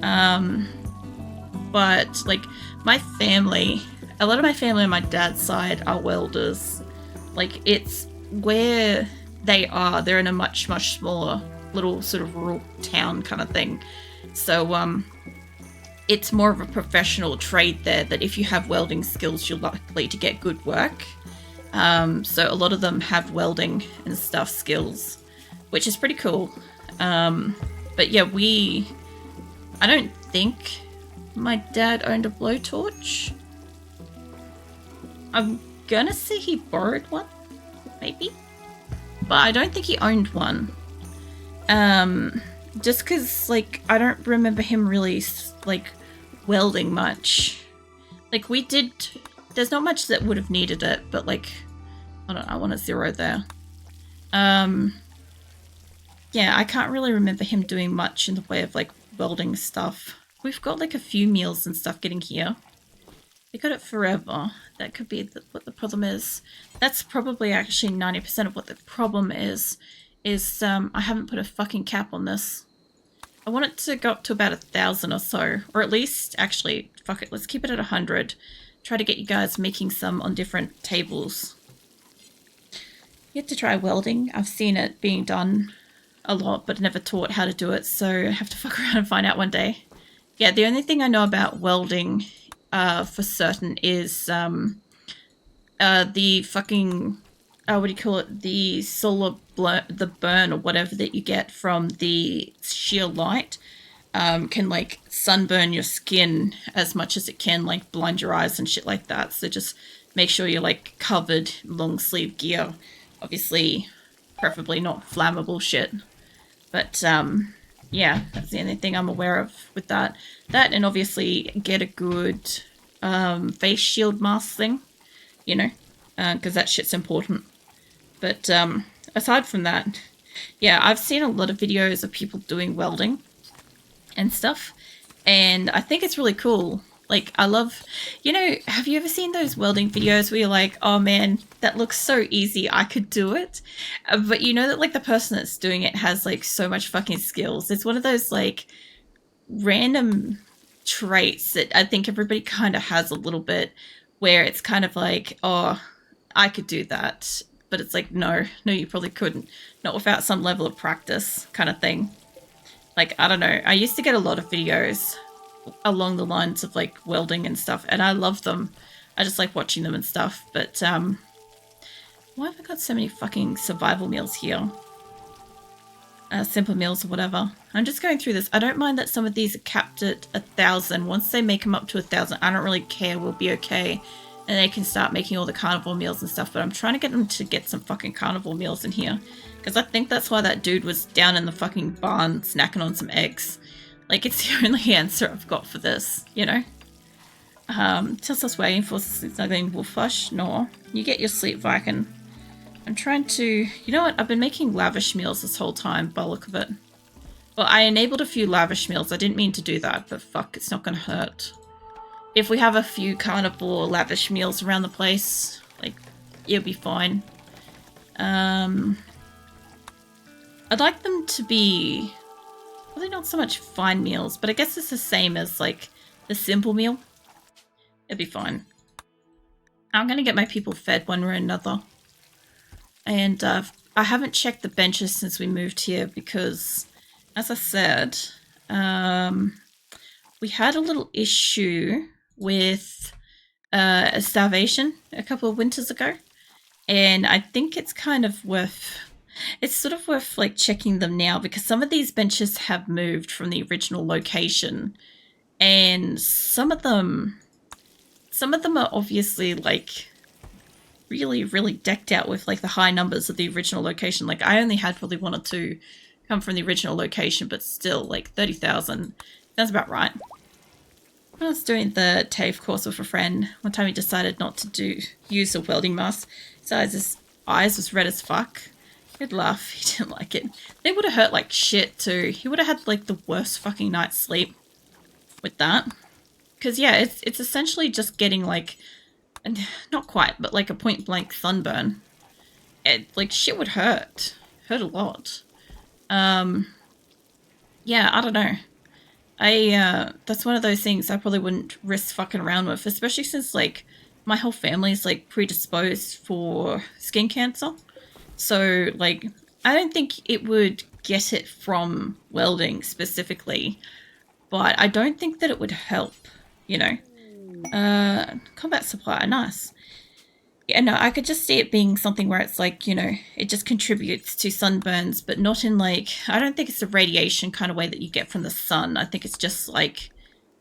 But like my family, a lot of my family on my dad's side are welders. Like it's where they're in a much smaller little sort of rural town kind of thing. So it's more of a professional trade there, that if you have welding skills, you're likely to get good work. So a lot of them have welding and stuff skills, which is pretty cool. But yeah, I don't think my dad owned a blowtorch. I'm gonna say he borrowed one, maybe, but I don't think he owned one. Just because, like, I don't remember him really, like, welding much. Like, there's not much that would have needed it, but, like, I don't know, I want a 0 there. Yeah, I can't really remember him doing much in the way of, like, welding stuff. We've got, like, a few meals and stuff getting here. They got it forever. That could be what the problem is. That's probably actually 90% of what the problem is I haven't put a fucking cap on this. I want it to go up to about 1,000 or so, or at least, actually, fuck it, let's keep it at 100. Try to get you guys making some on different tables. You have to try welding. I've seen it being done a lot, but never taught how to do it, so I have to fuck around and find out one day. Yeah, the only thing I know about welding for certain is the fucking what do you call it? The the burn or whatever that you get from the sheer light can like sunburn your skin as much as it can, like blind your eyes and shit like that. So just make sure you're like covered, long sleeve gear. Obviously, preferably not flammable shit. But yeah, that's the only thing I'm aware of with that. That and obviously get a good face shield mask thing, you know, because that shit's important. But aside from that, yeah, I've seen a lot of videos of people doing welding and stuff, and I think it's really cool. Like, I love, you know, have you ever seen those welding videos where you're like, oh man, that looks so easy, I could do it? But you know that, like, the person that's doing it has, like, so much fucking skills. It's one of those, like, random traits that I think everybody kind of has a little bit, where it's kind of like, oh, I could do that. But it's like, no, you probably couldn't. Not without some level of practice kind of thing. Like, I don't know. I used to get a lot of videos along the lines of, like, welding and stuff, and I love them. I just like watching them and stuff. But, why have I got so many fucking survival meals here? Simple meals or whatever. I'm just going through this. I don't mind that some of these are capped at 1,000. Once they make them up to 1,000, I don't really care. We'll be okay. And they can start making all the carnivore meals and stuff, but I'm trying to get them to get some fucking carnivore meals in here. Because I think that's why that dude was down in the fucking barn snacking on some eggs. Like, it's the only answer I've got for this, you know? Just us waiting for something wolfish. No. You get your sleep, Viking. I'm trying to... You know what? I've been making lavish meals this whole time, by the look of it. Well, I enabled a few lavish meals. I didn't mean to do that, but fuck, it's not gonna hurt. If we have a few carnivore lavish meals around the place, like, it'll be fine. I'd like them to be... Probably not so much fine meals, but I guess it's the same as, like, the simple meal. It'll be fine. I'm gonna get my people fed one way or another. And I haven't checked the benches since we moved here because, as I said, we had a little issue with a starvation a couple of winters ago. And I think it's kind of worth... It's sort of worth, like, checking them now because some of these benches have moved from the original location. And some of them are obviously, like, really, really decked out with, like, the high numbers of the original location. Like, I only had probably 1 or 2 come from the original location, but still, like, 30,000. That's about right. When I was doing the TAFE course with a friend, one time he decided not to use a welding mask. His eyes was red as fuck. He'd laugh. He didn't like it. They would have hurt like shit too. He would have had like the worst fucking night's sleep with that. Because yeah, it's essentially just getting like, not quite, but like a point blank sunburn. Like shit would hurt. Hurt a lot. Yeah, I don't know. That's one of those things I probably wouldn't risk fucking around with, especially since like my whole family's like predisposed for skin cancer. So like I don't think it would get it from welding specifically, but I don't think that it would help, you know. Combat supply, nice. Yeah, no, I could just see it being something where it's like, you know, it just contributes to sunburns, but not in like, I don't think it's a radiation kind of way that you get from the sun. I think it's just like,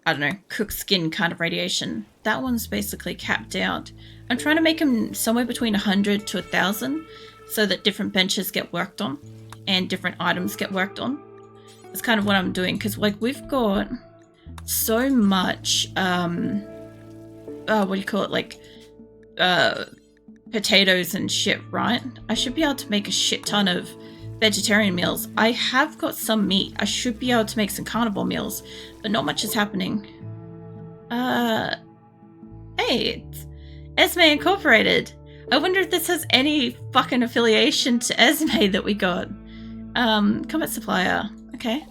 I don't know, cooked skin kind of radiation. That one's basically capped out. I'm trying to make them somewhere between 100 to 1,000 so that different benches get worked on and different items get worked on. That's kind of what I'm doing because like we've got so much, what do you call it, like, potatoes and shit, right? I should be able to make a shit ton of vegetarian meals. I have got some meat. I should be able to make some carnivore meals, but not much is happening. Hey, it's Esme Incorporated. I wonder if this has any fucking affiliation to Esme that we got. Combat supplier. Okay.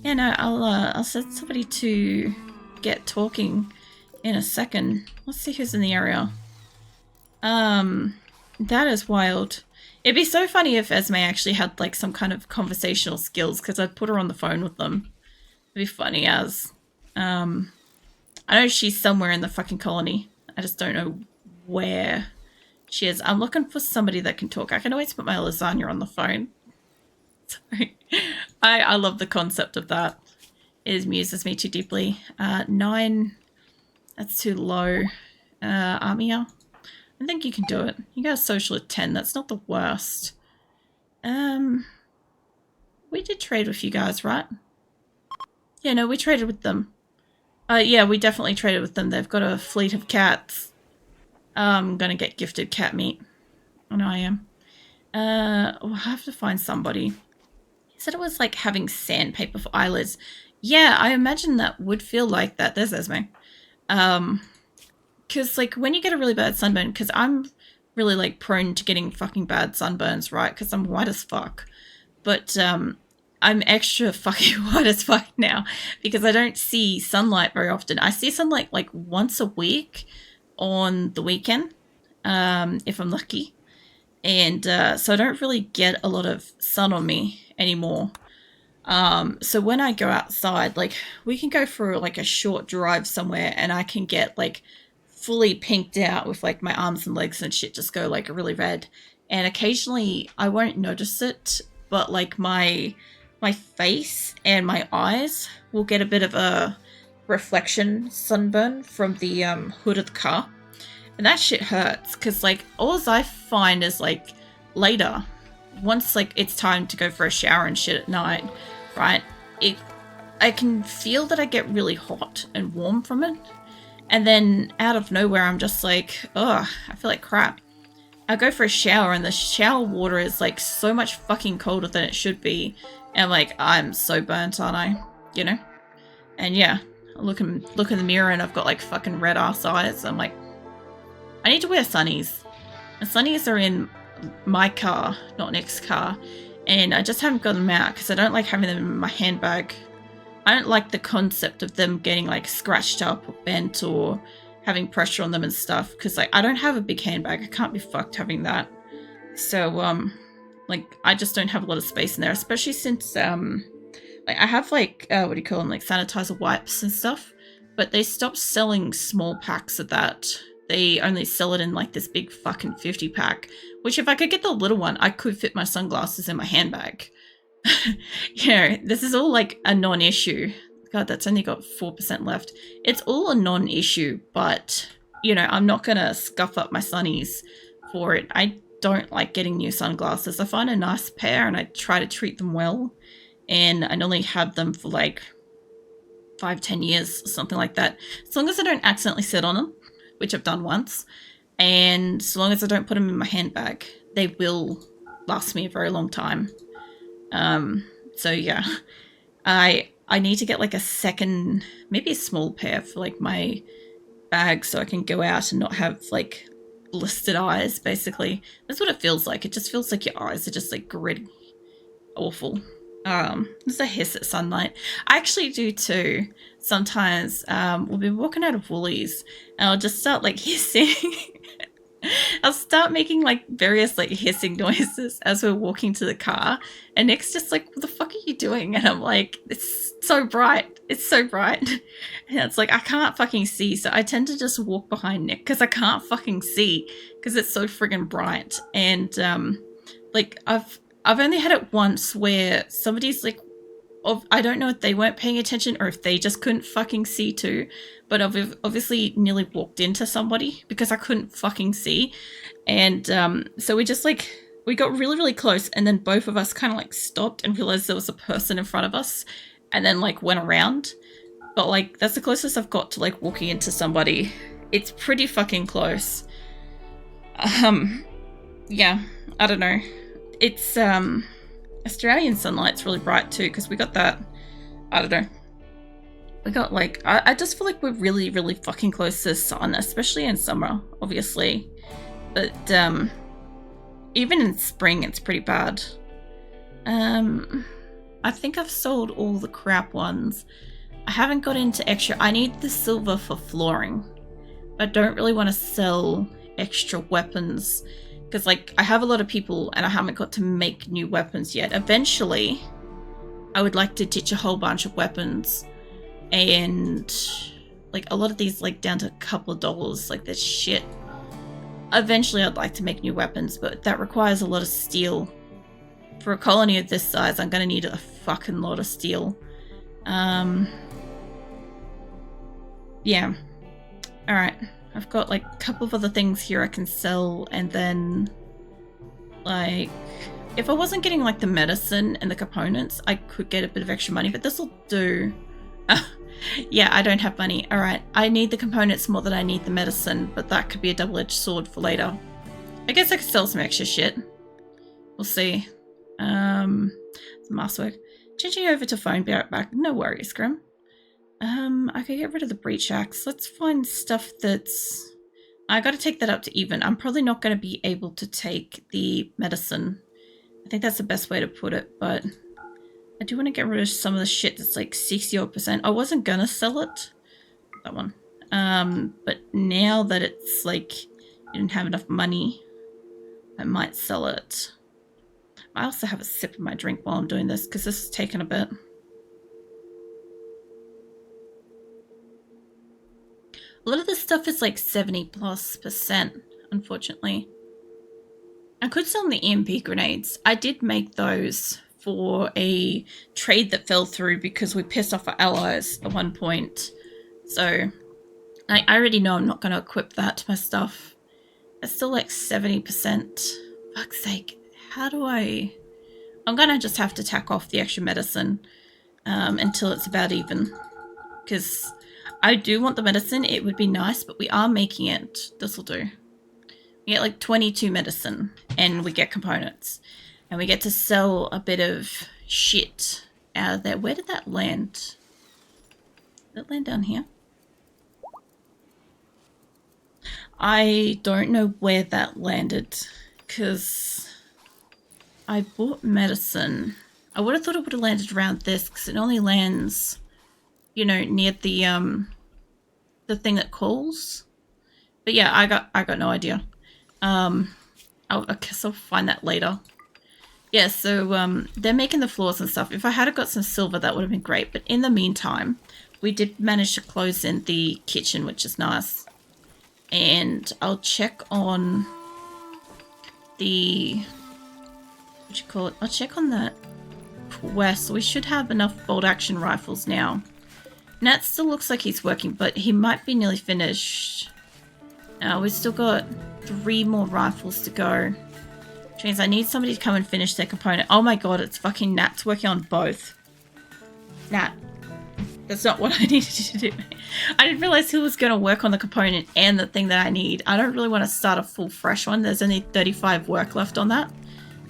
Yeah, no, I'll send somebody to get talking in a second. Let's see who's in the area. That is wild. It'd be so funny if Esme actually had like some kind of conversational skills because I'd put her on the phone with them. It'd be funny as. I know she's somewhere in the fucking colony. I just don't know where she is. I'm looking for somebody that can talk. I can always put my lasagna on the phone. Sorry. I love the concept of that. It amuses me too deeply. 9. That's too low. Armia. I think you can do it. You got a social at 10. That's not the worst. We did trade with you guys, right? Yeah, no, we traded with them. Yeah, we definitely traded with them. They've got a fleet of cats. I'm gonna get gifted cat meat. I know I am. We'll have to find somebody. He said it was like having sandpaper for eyelids. Yeah, I imagine that would feel like that. There's Esme. Because, like, when you get a really bad sunburn, because I'm really, like, prone to getting fucking bad sunburns, right? Because I'm white as fuck. But, I'm extra fucking white as fuck now because I don't see sunlight very often. I see sunlight, like, once a week on the weekend, if I'm lucky. And, so I don't really get a lot of sun on me anymore. So when I go outside, like, we can go for, like, a short drive somewhere and I can get, like, fully pinked out with like my arms and legs and shit just go like really red, and occasionally I won't notice it, but like my face and my eyes will get a bit of a reflection sunburn from the hood of the car, and that shit hurts because like all I find is like later, once like it's time to go for a shower and shit at night, right, I can feel that I get really hot and warm from it. And then out of nowhere, I'm just like, ugh, I feel like crap. I go for a shower and the shower water is like so much fucking colder than it should be. And I'm like, I'm so burnt, aren't I? You know? And yeah, I look in the mirror and I've got like fucking red ass eyes. I'm like, I need to wear sunnies. And sunnies are in my car, not Nick's car. And I just haven't got them out because I don't like having them in my handbag. I don't like the concept of them getting like scratched up or bent or having pressure on them and stuff because like I don't have a big handbag. I can't be fucked having that. So like I just don't have a lot of space in there, especially since like I have like what do you call them, like sanitizer wipes and stuff, but they stopped selling small packs of that. They only sell it in like this big fucking 50 pack, which if I could get the little one, I could fit my sunglasses in my handbag. You know, this is all like a non-issue. God, that's only got 4% left. It's all a non-issue, but you know, I'm not gonna scuff up my sunnies for it. I don't like getting new sunglasses. I find a nice pair and I try to treat them well, and I normally have them for like 5-10 years or something like that, as long as I don't accidentally sit on them, which I've done once, and so long as I don't put them in my handbag, they will last me a very long time. So yeah, I need to get like a second, maybe a small pair for like my bag so I can go out and not have like blistered eyes, basically. That's what it feels like. It just feels like your eyes are just like gritty. Awful. There's a hiss at sunlight. I actually do too. Sometimes we'll be walking out of Woolies and I'll just start like hissing. I'll start making like various like hissing noises as we're walking to the car, and Nick's just like, "What the fuck are you doing?" And I'm like, "It's so bright. It's so bright." And it's like I can't fucking see, so I tend to just walk behind Nick because I can't fucking see because it's so friggin' bright. And like I've only had it once where somebody's like, I don't know if they weren't paying attention or if they just couldn't fucking see too, but I've obviously nearly walked into somebody because I couldn't fucking see. And so we just like, we got really, really close, and then both of us kind of like stopped and realized there was a person in front of us, and then like went around. But like, that's the closest I've got to like walking into somebody. It's pretty fucking close. Yeah, I don't know. It's Australian sunlight's really bright too, because we got that, I don't know, we got like, I just feel like we're really, really fucking close to the sun, especially in summer, obviously. But even in spring, it's pretty bad. I think I've sold all the crap ones. I haven't got into extra. I need the silver for flooring. I don't really want to sell extra weapons because like I have a lot of people and I haven't got to make new weapons yet. Eventually, I would like to ditch a whole bunch of weapons, and like a lot of these like down to a couple of dollars, like this shit. Eventually, I'd like to make new weapons, but that requires a lot of steel. For a colony of this size, I'm gonna need a fucking lot of steel. Yeah. Alright. I've got like a couple of other things here I can sell, and then like if I wasn't getting like the medicine and the components, I could get a bit of extra money, but this will do. Yeah, I don't have money. Alright, I need the components more than I need the medicine, but that could be a double-edged sword for later. I guess I could sell some extra shit. We'll see. Some maskwork. Changing over to phone, be right back. No worries, Grim. I could get rid of the breach axe. Let's find stuff that's... I gotta take that up to even. I'm probably not gonna be able to take the medicine. I think that's the best way to put it, but I do want to get rid of some of the shit that's like 60-odd%. I wasn't gonna sell it. That one. But now that it's like you didn't have enough money, I might sell it. I also have a sip of my drink while I'm doing this because this is taking a bit. A lot of this stuff is like 70+%, unfortunately. I could sell them the EMP grenades. I did make those for a trade that fell through because we pissed off our allies at one point. So I already know I'm not going to equip that to my stuff. It's still like 70%. Fuck's sake. How do I... I'm going to just have to tack off the extra medicine until it's about even. Because I do want the medicine. It would be nice, but we are making it. This will do. We get like 22 medicine and we get components. And we get to sell a bit of shit out of there. Where did that land? Did it land down here? I don't know where that landed because I bought medicine. I would have thought it would have landed around this because it only lands, you know, near the thing that calls. But yeah, I got no idea. I guess I'll find that later. Yeah, so they're making the floors and stuff. If I had got some silver, that would have been great. But in the meantime, we did manage to close in the kitchen, which is nice. And I'll check on the... what do you call it? I'll check on that quest. We should have enough bolt-action rifles now. Nat still looks like he's working, but he might be nearly finished. We've still got 3 more rifles to go. Which means I need somebody to come and finish their component. Oh my god, it's fucking Nat's working on both. Nat. That's not what I needed to do. I didn't realize he was going to work on the component and the thing that I need. I don't really want to start a full fresh one. There's only 35 work left on that.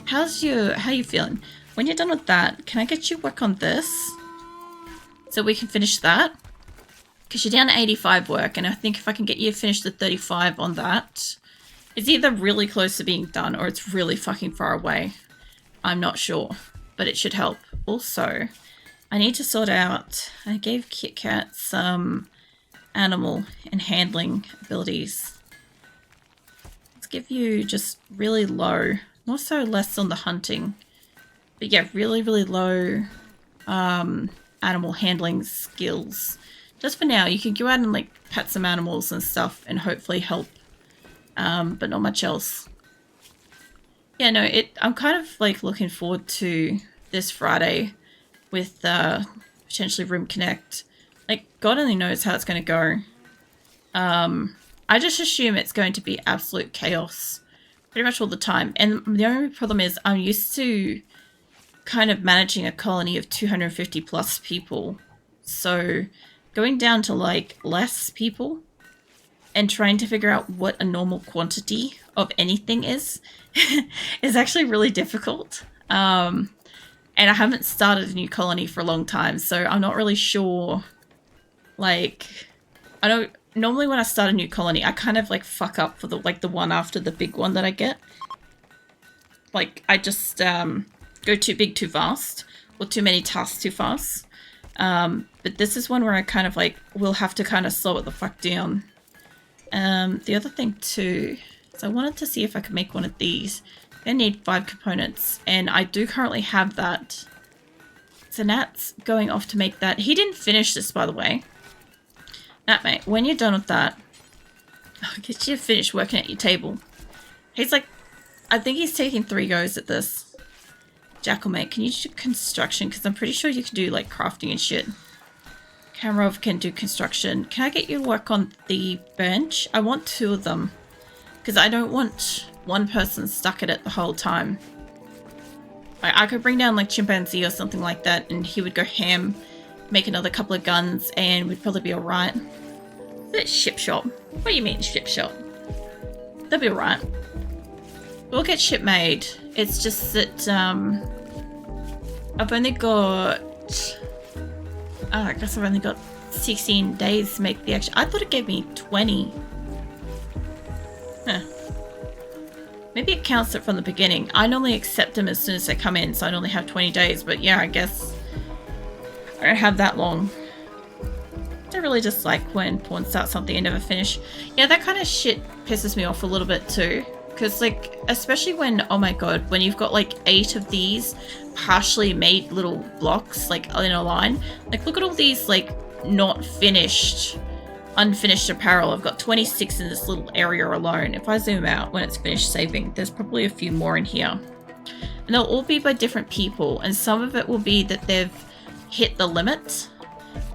How you feeling? When you're done with that, can I get you work on this? So we can finish that? Because you're down to 85 work, and I think if I can get you to finish the 35 on that, it's either really close to being done or it's really fucking far away. I'm not sure. but it should help. Also, I need to sort out, I gave Kit Kat some animal and handling abilities. Let's give you just really low, more so less on the hunting, but yeah, really, really low animal handling skills. Just for now, you can go out and like pet some animals and stuff and hopefully help, but not much else. Yeah, no, I'm kind of like looking forward to this Friday with potentially Rim Connect. Like, God only knows how it's going to go. I just assume it's going to be absolute chaos pretty much all the time. And the only problem is I'm used to kind of managing a colony of 250 plus people. So going down to like less people and trying to figure out what a normal quantity of anything is actually really difficult. And I haven't started a new colony for a long time, so I'm not really sure. Like, I don't normally when I start a new colony, I kind of like fuck up for the one after the big one that I get. Like, I just go too big too fast, or too many tasks too fast. But this is one where I kind of like will have to kind of slow it the fuck down. The other thing too is I wanted to see if I could make one of these. I need 5 components, and I do currently have that. So Nat's going off to make that. He didn't finish this, by the way. Nat, mate, when you're done with that, I'll get you to finish working at your table. He's like, I think he's taking 3 goes at this. Jackal, mate, can you do construction? Because I'm pretty sure you can do, like, crafting and shit. Cameron can do construction. Can I get you to work on the bench? I want 2 of them. Because I don't want one person stuck at it the whole time. Like, I could bring down, like, chimpanzee or something like that, and he would go ham, make another couple of guns, and we'd probably be alright. It's ship shop. What do you mean ship shop? They'll be alright. We'll get ship made. It's just that, I've only got... I guess I've only got 16 days to make the action. I thought it gave me 20. Huh. Maybe it counts it from the beginning. I normally accept them as soon as they come in, so I only have 20 days. But yeah, I guess I don't have that long. I really just like when pawns start something and never finish. Yeah, that kind of shit pisses me off a little bit too. Because, like, especially when, oh my god, when you've got like 8 of these partially made little blocks, like, in a line. Like, look at all these, like, not finished, unfinished apparel. I've got 26 in this little area alone. If I zoom out when it's finished saving, there's probably a few more in here. And they'll all be by different people. And some of it will be that they've hit the limit.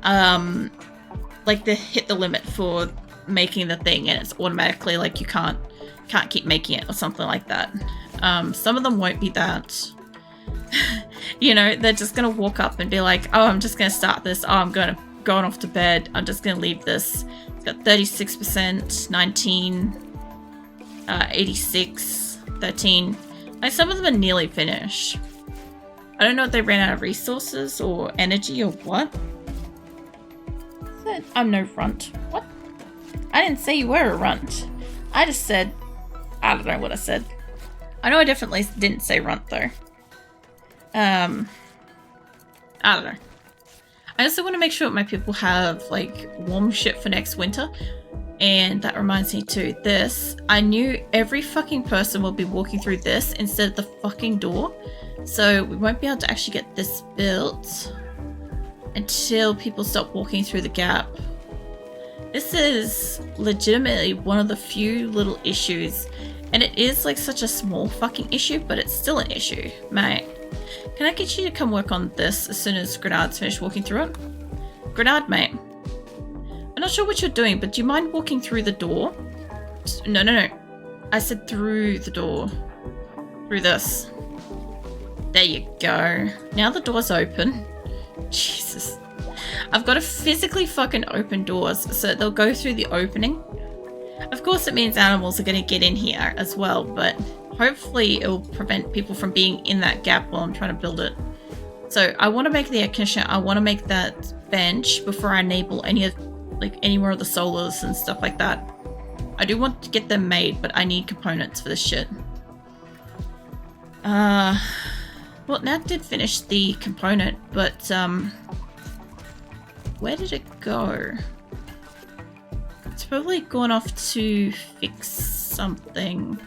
Like, they hit the limit for making the thing, and it's automatically, like, you can't keep making it or something like that. Some of them won't be that. You know, they're just gonna walk up and be like, oh, I'm just gonna start this. Oh, I'm going off to bed. I'm just gonna leave this. It's got 36%, 19, 86, 13. Like, some of them are nearly finished. I don't know if they ran out of resources or energy or what. I'm no runt. What? I didn't say you were a runt. I just said, I don't know what I said. I know I definitely didn't say runt though. I don't know. I also want to make sure my people have like warm shit for next winter. And that reminds me too, this. I knew every fucking person will be walking through this instead of the fucking door. So we won't be able to actually get this built until people stop walking through the gap. This is legitimately one of the few little issues. And it is like such a small fucking issue, but it's still an issue. Mate, can I get you to come work on this as soon as Grenard's finished walking through it? Grenard, mate. I'm not sure what you're doing, but do you mind walking through the door? No. I said through the door. Through this. There you go. Now the door's open. Jesus. I've got to physically fucking open doors so that they'll go through the opening. Of course it means animals are going to get in here as well, but hopefully it'll prevent people from being in that gap while I'm trying to build it. So I want to make the air conditioner. I want to make that bench before I enable any more of the solars and stuff like that. I do want to get them made, but I need components for this shit. Well, Nat did finish the component, but where did it go? It's probably gone off to fix something.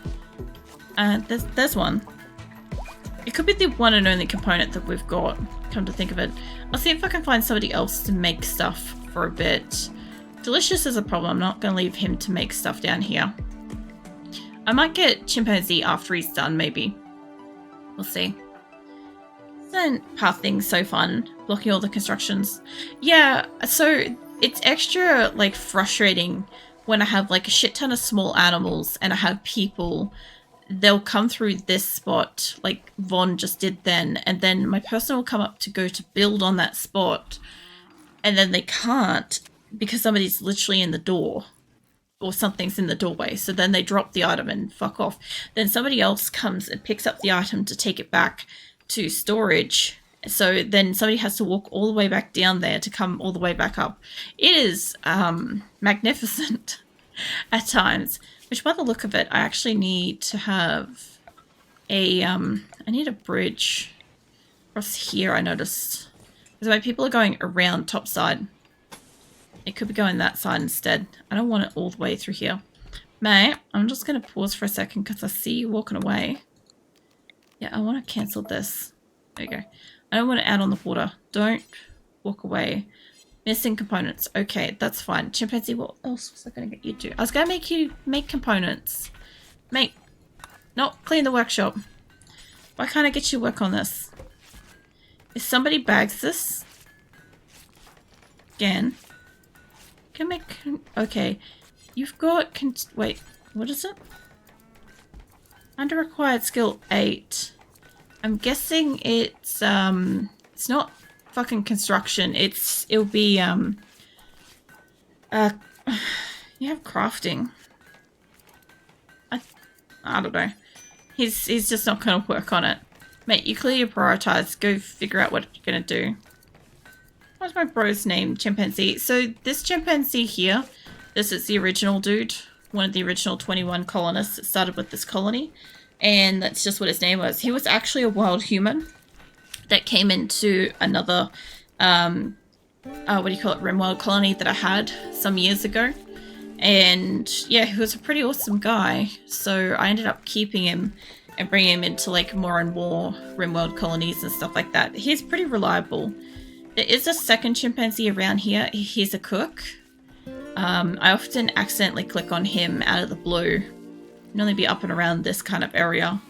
There's one. It could be the one and only component that we've got, come to think of it. I'll see if I can find somebody else to make stuff for a bit. Delicious is a problem. I'm not going to leave him to make stuff down here. I might get Chimpanzee after he's done, maybe. We'll see. Isn't pathing so fun? Blocking all the constructions. Yeah, so it's extra, like, frustrating when I have, like, a shit ton of small animals and I have people. They'll come through this spot, like Vaughn just did then, and then my person will come up to go to build on that spot, and then they can't because somebody's literally in the door or something's in the doorway. So then they drop the item and fuck off. Then somebody else comes and picks up the item to take it back to storage. So then somebody has to walk all the way back down there to come all the way back up. It is magnificent at times. Which, by the look of it, I actually need to have a, I need a bridge across here, I noticed. Because my people are going around top side. It could be going that side instead. I don't want it all the way through here. May, I'm just going to pause for a second because I see you walking away. Yeah, I want to cancel this. There you go. I don't want to add on the water. Don't walk away. Missing components. Okay, that's fine. Chimpanzee, what else was I going to get you to? I was going to make you make components. Make. No, clean the workshop. Why can't I get you to work on this? If somebody bags this. Again. Can make. Okay. You've got. Wait, what is it? Under required skill 8. I'm guessing it's not fucking construction. It'll be you have crafting. I don't know. He's just not gonna work on it. Mate, you clearly prioritize. Go figure out what you're gonna do. What's my bro's name? Chimpanzee. So this chimpanzee here, this is the original dude. One of the original 21 colonists that started with this colony. And that's just what his name was. He was actually a wild human that came into another, what do you call it, RimWorld colony that I had some years ago. And yeah, he was a pretty awesome guy. So I ended up keeping him and bringing him into like more and more RimWorld colonies and stuff like that. He's pretty reliable. There is a second chimpanzee around here. He's a cook. I often accidentally click on him out of the blue. He'd only be up and around this kind of area.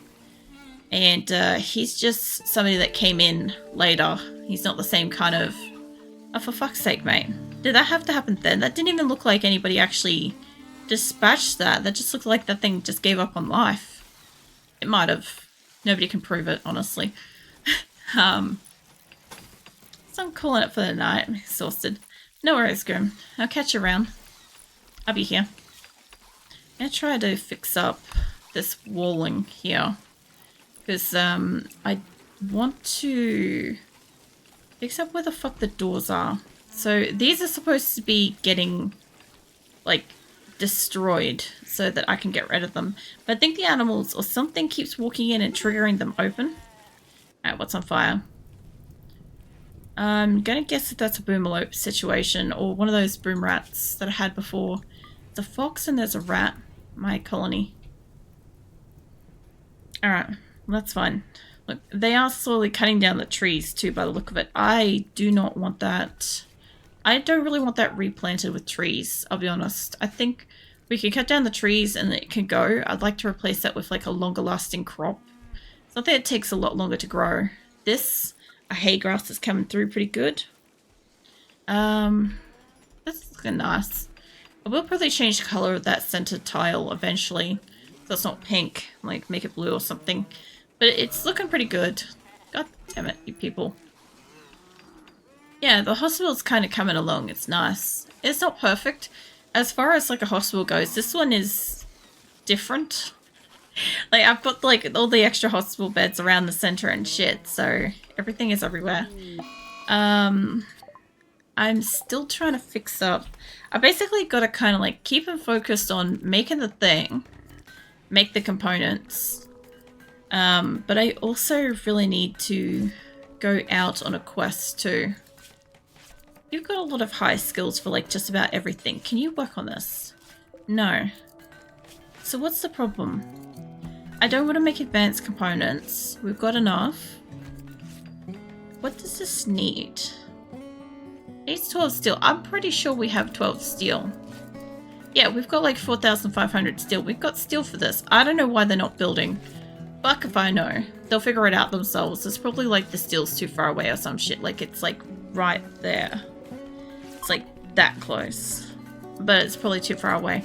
And he's just somebody that came in later. He's not the same kind of... Oh, for fuck's sake, mate. Did that have to happen then? That didn't even look like anybody actually dispatched that. That just looked like that thing just gave up on life. It might have. Nobody can prove it, honestly. So I'm calling it for the night. I'm exhausted. No worries, Grim. I'll catch you around. I'll be here. I'm going to try to fix up this walling here. Because I want to fix up where the fuck the doors are. So these are supposed to be getting, like, destroyed so that I can get rid of them. But I think the animals or something keeps walking in and triggering them open. Alright, what's on fire? I'm going to guess that that's a boomalope situation or one of those boom rats that I had before. There's a fox and there's a rat. My colony. Alright, well, that's fine. Look, they are slowly cutting down the trees too by the look of it. I do not want that. I don't really want that replanted with trees, I'll be honest. I think we can cut down the trees and it can go. I'd like to replace that with like a longer lasting crop. Something that takes a lot longer to grow. This, a hay grass is coming through pretty good. That's looking nice. I will probably change the color of that center tile eventually. So it's not pink, like make it blue or something. But it's looking pretty good. God damn it, you people. Yeah, the hospital's kind of coming along. It's nice. It's not perfect. As far as like a hospital goes, this one is different. Like I've got like all the extra hospital beds around the center and shit, so everything is everywhere. I'm still trying to fix up. I basically got to kind of like keep them focused on making the thing, make the components, But I also really need to go out on a quest too. You've got a lot of high skills for like just about everything. Can you work on this? No. So what's the problem? I don't want to make advanced components. We've got enough. What does this need? Needs 12 steel. I'm pretty sure we have 12 steel. Yeah, we've got like 4,500 steel. We've got steel for this. I don't know why they're not building. Fuck if I know. They'll figure it out themselves. It's probably like the steel's too far away or some shit. Like it's like right there. It's like that close. But it's probably too far away.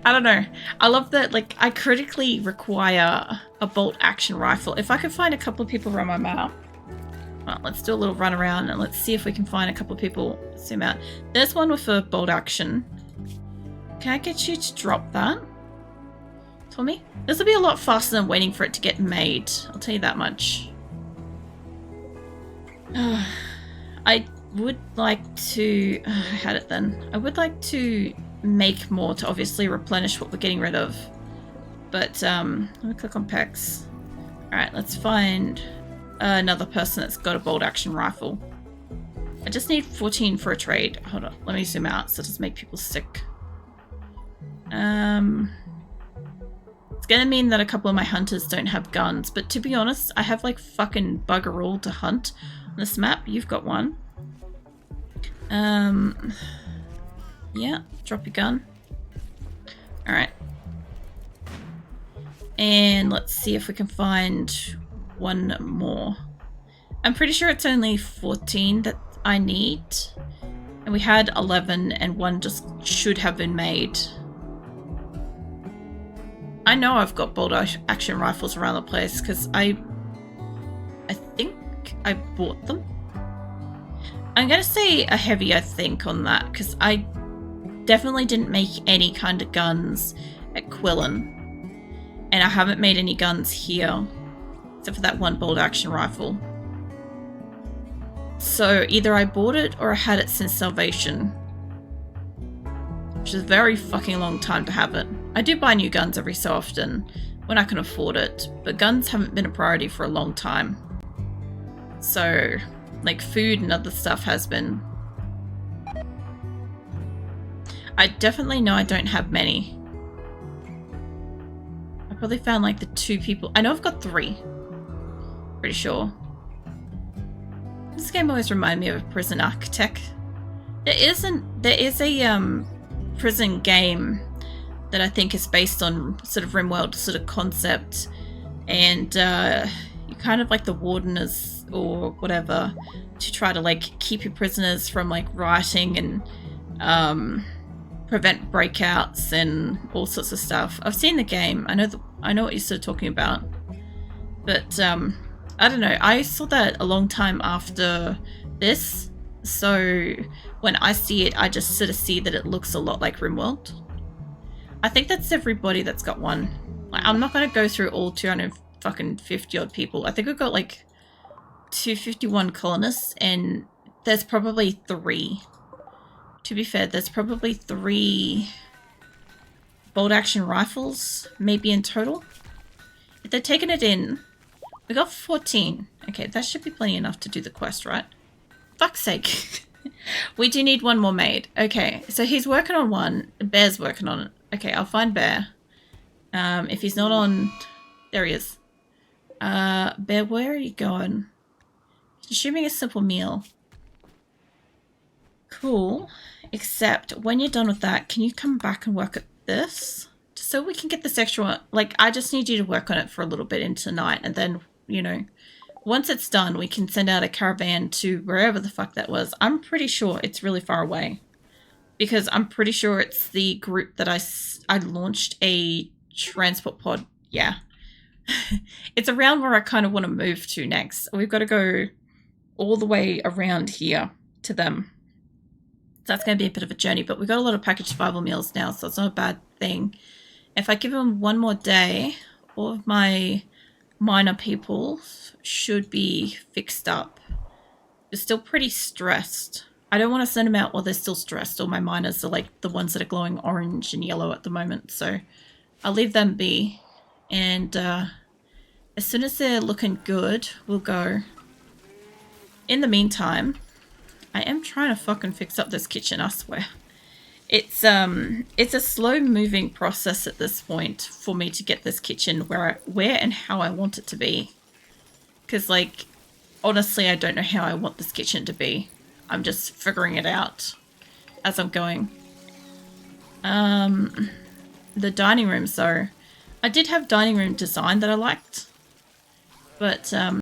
I don't know. I love that, like, I critically require a bolt action rifle. If I could find a couple of people around my map. Well, let's do a little run around and let's see if we can find a couple of people. Zoom out. There's one with a bolt action. Can I get you to drop that? For me? This will be a lot faster than waiting for it to get made. I'll tell you that much. I would like to... I had it then. I would like to make more to obviously replenish what we're getting rid of. But, let me click on packs. Alright, let's find another person that's got a bolt action rifle. I just need 14 for a trade. Hold on, let me zoom out so it doesn't make people sick. It's gonna mean that a couple of my hunters don't have guns, but to be honest, I have like fucking bugger all to hunt on this map. You've got one. Yeah, drop your gun. Alright. And let's see if we can find one more. I'm pretty sure it's only 14 that I need. And we had 11 and one just should have been made. I know I've got bolt action rifles around the place because I think I bought them. I'm going to say a heavy I think on that because I definitely didn't make any kind of guns at Quillen. And I haven't made any guns here except for that one bolt action rifle. So either I bought it or I had it since Salvation. Which is a very fucking long time to have it. I do buy new guns every so often when I can afford it, but guns haven't been a priority for a long time. So, like food and other stuff has been. I definitely know I don't have many. I probably found like the 2 people. I know I've got 3. Pretty sure. This game always reminds me of a prison architect. There is a prison game that I think is based on sort of RimWorld sort of concept, and you kind of like the warden is or whatever to try to like keep your prisoners from like rioting and prevent breakouts and all sorts of stuff. I've seen the game. I know what you're sort of talking about, but I don't know. I saw that a long time after this, so when I see it, I just sort of see that it looks a lot like RimWorld. I think that's everybody that's got one. Like, I'm not going to go through all 250 odd people. I think we've got like 251 colonists, and there's probably 3. To be fair, there's probably 3 bolt action rifles, maybe in total. If they're taking it in, we got 14. Okay, that should be plenty enough to do the quest, right? Fuck's sake. We do need one more made. Okay, so he's working on one. Bear's working on it. Okay, I'll find Bear. If he's not on... There he is. Bear, where are you going? Consuming a simple meal. Cool. Except, when you're done with that, can you come back and work at this? Just so we can get this extra one. Like, I just need you to work on it for a little bit into the night, and then, you know... Once it's done, we can send out a caravan to wherever the fuck that was. I'm pretty sure it's really far away. Because I'm pretty sure it's the group that I launched a transport pod. Yeah. It's around where I kind of want to move to next. We've got to go all the way around here to them. So that's going to be a bit of a journey. But we've got a lot of packaged survival meals now, so it's not a bad thing. If I give them one more day, all of my minor people should be fixed up. They're still pretty stressed. I don't want to send them out while they're still stressed. All my miners are like the ones that are glowing orange and yellow at the moment, so I'll leave them be. And as soon as they're looking good, we'll go. In the meantime, I am trying to fucking fix up this kitchen, I swear. It's a slow moving process at this point for me to get this kitchen where and how I want it to be. Because, like, honestly, I don't know how I want this kitchen to be. I'm just figuring it out as I'm going. The dining rooms, though. I did have dining room design that I liked. But